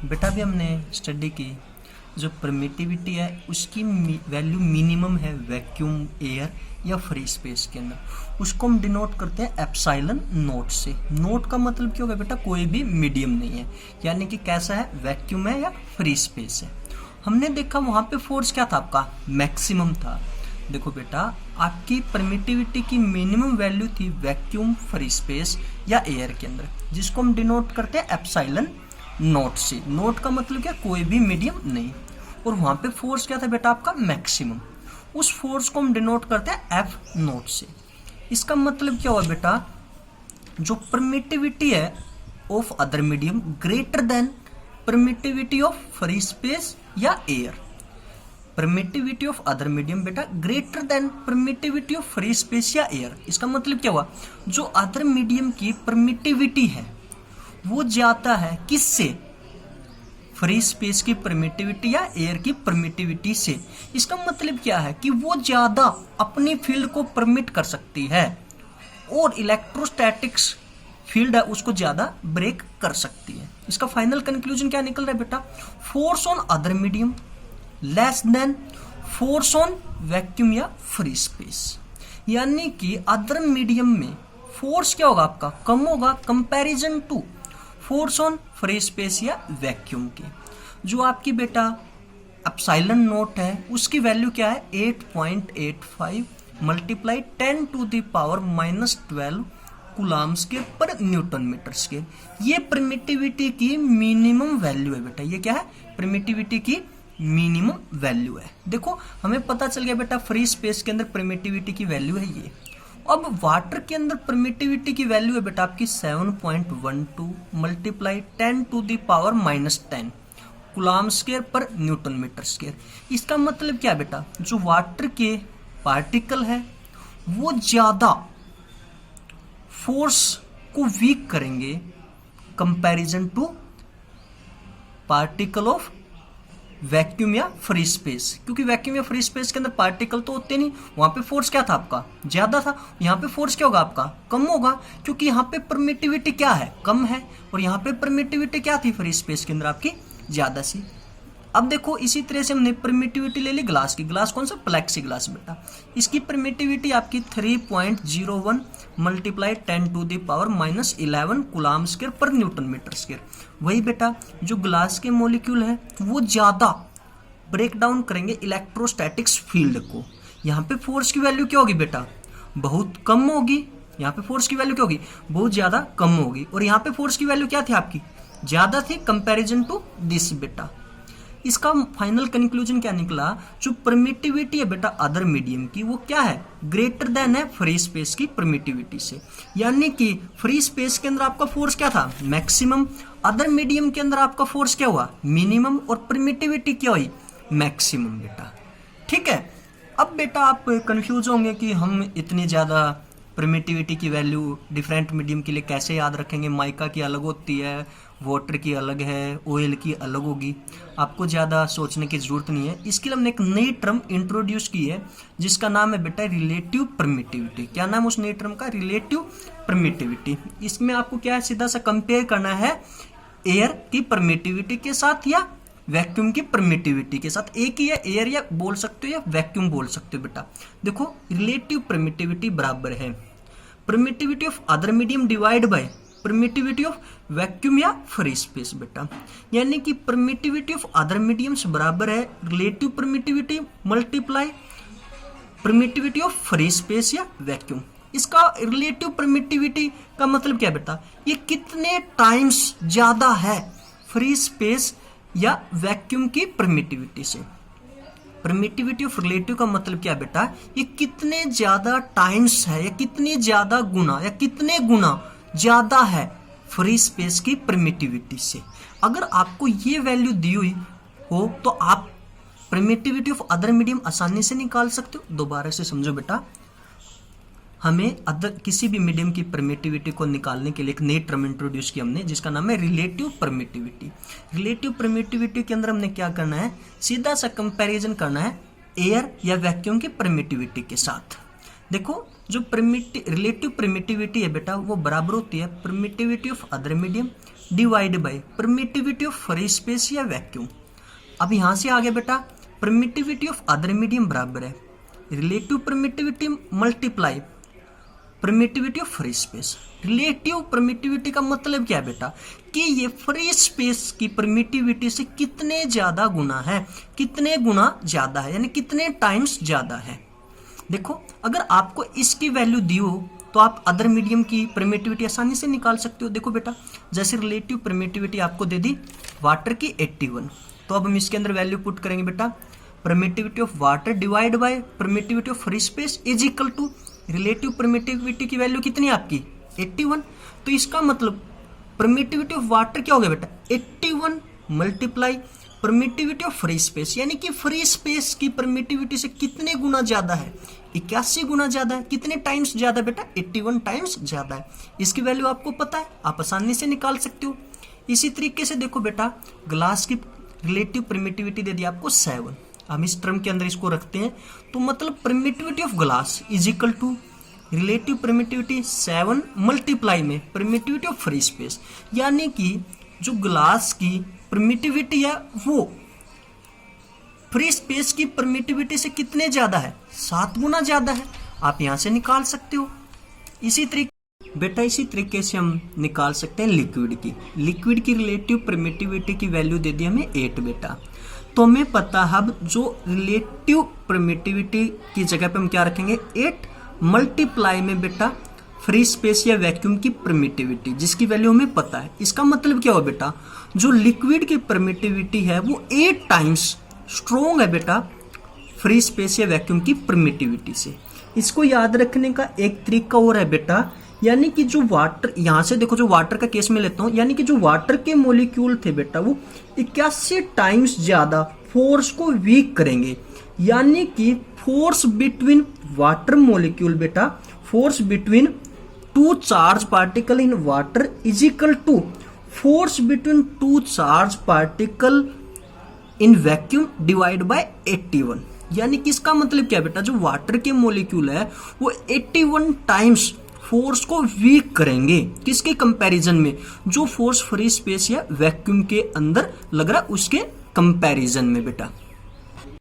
बेटा भी हमने स्टडी की जो परमिटिविटी है उसकी वैल्यू मिनिमम है वैक्यूम एयर या फ्री स्पेस के अंदर। उसको हम डिनोट करते हैं एप्सिलॉन नोट से। नोट का मतलब क्या होगा बेटा, कोई भी मीडियम नहीं है, यानी कि कैसा है, वैक्यूम है या फ्री स्पेस है। हमने देखा वहाँ पे फोर्स क्या था, आपका मैक्सिमम था। देखो बेटा, आपकी परमिटिविटी की मिनिमम वैल्यू थी वैक्यूम, फ्री स्पेस या एयर के अंदर, जिसको हम डिनोट करते हैं एप्सिलॉन नोट से। नोट का मतलब क्या, कोई भी मीडियम नहीं। और वहाँ पे फोर्स क्या था बेटा, आपका मैक्सिमम। उस फोर्स को हम डिनोट करते हैं एफ नोट से। इसका मतलब क्या हुआ बेटा, जो परमिटिविटी है of other medium greater than permittivity of free space या air. Permittivity of other medium बेटा greater than permittivity of free space या एयर। इसका मतलब क्या हुआ, जो अदर मीडियम की परमिटिविटी है वो ज्यादा है किससे, फ्री स्पेस की परमिटिविटी या एयर की परमिटिविटी से। इसका मतलब क्या है कि वो ज्यादा अपनी फील्ड को परमिट कर सकती है और इलेक्ट्रोस्टैटिक्स फील्ड है उसको ज्यादा ब्रेक कर सकती है। इसका फाइनल कंक्लूजन क्या निकल रहा है बेटा, force on other medium less than force on vacuum या फ्री स्पेस। यानी कि अदर मीडियम में फोर्स क्या होगा, आपका कम होगा comparison to force on free space या वैक्यूम के। जो आपकी बेटा एप्सिलॉन नोट है उसकी वैल्यू क्या है, 8.85 multiply 10 to the power -12 coulomb square per newton metre square. ये परमिटिविटी की मिनिमम वैल्यू है बेटा। ये क्या है, परमिटिविटी की मिनिमम वैल्यू है। देखो हमें पता चल गया बेटा फ्री स्पेस के अंदर परमिटिविटी की वैल्यू है ये। अब वाटर के अंदर परमिटिविटी की वैल्यू है बेटा आपकी 7.12 multiply 10 to the power -10 coulomb square per newton metre square. इसका मतलब क्या बेटा, जो वाटर के पार्टिकल है वो ज्यादा फोर्स को वीक करेंगे comparison to particle of vacuum या फ्री स्पेस। क्योंकि वैक्यूम या फ्री स्पेस के अंदर पार्टिकल तो होते नहीं, वहां पे फोर्स क्या था आपका, ज्यादा था। यहाँ पे फोर्स क्या होगा आपका, कम होगा, क्योंकि यहाँ पे परमिटिविटी क्या है, कम है, और यहाँ पे परमिटिविटी क्या थी फ्री स्पेस के अंदर आपकी, ज्यादा सी। अब देखो इसी तरह से हमने परमिटिविटी ले ली ग्लास की। ग्लास कौन सा, प्लेक्सी ग्लास बेटा। इसकी परमिटिविटी आपकी 3.01 multiply 10 to the power -11 coulomb square per newton metre square. वही बेटा, जो ग्लास के मॉलिक्यूल है वो ज्यादा ब्रेक डाउन करेंगे इलेक्ट्रोस्टैटिक्स फील्ड को। यहाँ पे फोर्स की वैल्यू क्या होगी बेटा, बहुत कम होगी। यहाँ पे फोर्स की वैल्यू क्या होगी, बहुत ज्यादा कम होगी। और यहाँ पे फोर्स की वैल्यू क्या थी आपकी, ज्यादा थी कंपैरिजन टू दिस बेटा। इसका फाइनल कंक्लूजन क्या निकला, जो परमिटिविटी है बेटा अदर मीडियम की वो क्या है, ग्रेटर देन है फ्री स्पेस की परमिटिविटी से। यानी कि फ्री स्पेस के अंदर आपका फोर्स क्या था, मैक्सिमम। अदर मीडियम के अंदर आपका फोर्स क्या हुआ, मिनिमम, और परमिटिविटी क्या हुई, मैक्सिमम बेटा। ठीक है। अब बेटा आप कंफ्यूज होंगे कि हम इतनी ज्यादा परमिटिविटी की वैल्यू डिफरेंट मीडियम के लिए कैसे याद रखेंगे। माइका की अलग होती है, वाटर की अलग है, ऑयल की अलग होगी। आपको ज़्यादा सोचने की ज़रूरत नहीं है। इसके लिए हमने एक नई टर्म इंट्रोड्यूस की है जिसका नाम है बेटा रिलेटिव परमिटिविटी। क्या नाम उस नई टर्म का, रिलेटिव परमिटिविटी। इसमें आपको क्या है, सीधा सा कंपेयर करना है एयर की परमिटिविटी के साथ या वैक्यूम की परमिटिविटी के साथ। एक ही है, एयर या बोल सकते हो या वैक्यूम बोल सकते हो बेटा। देखो रिलेटिव परमिटिविटी बराबर है permittivity of other medium divide by permittivity of vacuum या फ्री स्पेस बेटा। यानी कि परमिटिविटी ऑफ अदर मीडियम्स बराबर है relative permittivity multiply permittivity of free space या वैक्यूम। इसका रिलेटिव परमिटिविटी का मतलब क्या बेटा, ये कितने टाइम्स ज्यादा है फ्री स्पेस या वैक्यूम की परमिटिविटी से। परमिटिविटी ऑफ रिलेटिव का मतलब क्या बेटा, ये कितने ज्यादा टाइम्स है या कितने ज्यादा गुना या कितने गुना ज्यादा है फ्री स्पेस की परमिटिविटी से। अगर आपको ये वैल्यू दी हुई हो तो आप परमिटिविटी ऑफ अदर मीडियम आसानी से निकाल सकते हो। दोबारा से समझो बेटा, हमें अदर किसी भी मीडियम की परमिटिविटी को निकालने के लिए एक नई टर्म इंट्रोड्यूस की हमने जिसका नाम है रिलेटिव परमिटिविटी। रिलेटिव परमिटिविटी के अंदर हमने क्या करना है, सीधा सा कंपैरिजन करना है एयर या वैक्यूम की परमिटिविटी के साथ। देखो जो रिलेटिव परमिटिविटी है बेटा वो बराबर होती है permittivity of other medium divide by permittivity of free space या वैक्यूम। अब यहां से आगे बेटा परमिटिविटी ऑफ अदर मीडियम बराबर है relative permittivity multiply permittivity of free space. Relative permittivity का मतलब क्या है बेटा कि ये फ्री स्पेस की परमिटिविटी से कितने ज्यादा गुना है, कितने गुना ज्यादा है, यानी कितने टाइम्स ज्यादा है। देखो अगर आपको इसकी वैल्यू दी हो तो आप अदर मीडियम की परमिटिविटी आसानी से निकाल सकते हो। देखो बेटा जैसे रिलेटिव परमिटिविटी आपको दे दी वाटर की 81, तो अब हम इसके अंदर वैल्यू पुट करेंगे बेटा permittivity of water divide by permittivity of free space is equal to relative permittivity की वैल्यू कितनी है आपकी 81। तो इसका मतलब परमिटिविटी ऑफ वाटर क्या हो गया बेटा 81 multiply permittivity of free space, यानी कि फ्री स्पेस की परमिटिविटी से कितने गुना ज्यादा है 81 गुना ज्यादा है। कितने टाइम्स ज्यादा बेटा 81 टाइम्स ज्यादा है। इसकी वैल्यू आपको पता है, आप आसानी से निकाल सकते हो। इसी तरीके से देखो बेटा ग्लास की रिलेटिव परमिटिविटी दे दी आपको 7, हम इस टर्म के अंदर इसको रखते हैं तो मतलब permittivity of glass is equal to relative permittivity 7 multiply में परमिटिविटी ऑफ फ्री स्पेस, यानी कि जो ग्लास की परमिटिविटी है वो फ्री स्पेस की परमिटिविटी से कितने ज्यादा है 7 गुना ज्यादा है। आप यहां से निकाल सकते हो। इसी तरीके से हम निकाल सकते हैं लिक्विड की रिलेटिव परमिटिविटी की वैल्यू दे दी हमें 8 बेटा। तो हमें पता है अब जो रिलेटिव परमिटिविटी की जगह पे हम क्या रखेंगे 8 मल्टीप्लाई में बेटा फ्री स्पेस या वैक्यूम की परमिटिविटी जिसकी वैल्यू हमें पता है। इसका मतलब क्या हो बेटा जो लिक्विड की परमिटिविटी है वो 8 टाइम्स स्ट्रोंग है बेटा फ्री स्पेस या वैक्यूम की परमिटिविटी से। इसको याद रखने का एक तरीका और है बेटा, यानी कि जो वाटर, यहां से देखो जो वाटर का केस में लेता हूं, यानी कि जो वाटर के मॉलिक्यूल थे बेटा वो 81 टाइम्स ज्यादा फोर्स को वीक करेंगे, यानी कि फोर्स बिटवीन वाटर मॉलिक्यूल बेटा force between 2 charge particle in water is equal to force between 2 charge particle in vacuum divide by 81। यानी कि इसका मतलब क्या बेटा जो वाटर के मॉलिक्यूल है वो 81 टाइम्स फोर्स को वीक करेंगे। किसके कंपैरिजन में, जो फोर्स फ्री स्पेस या वैक्यूम के अंदर लग रहा है उसके कंपैरिजन में बेटा।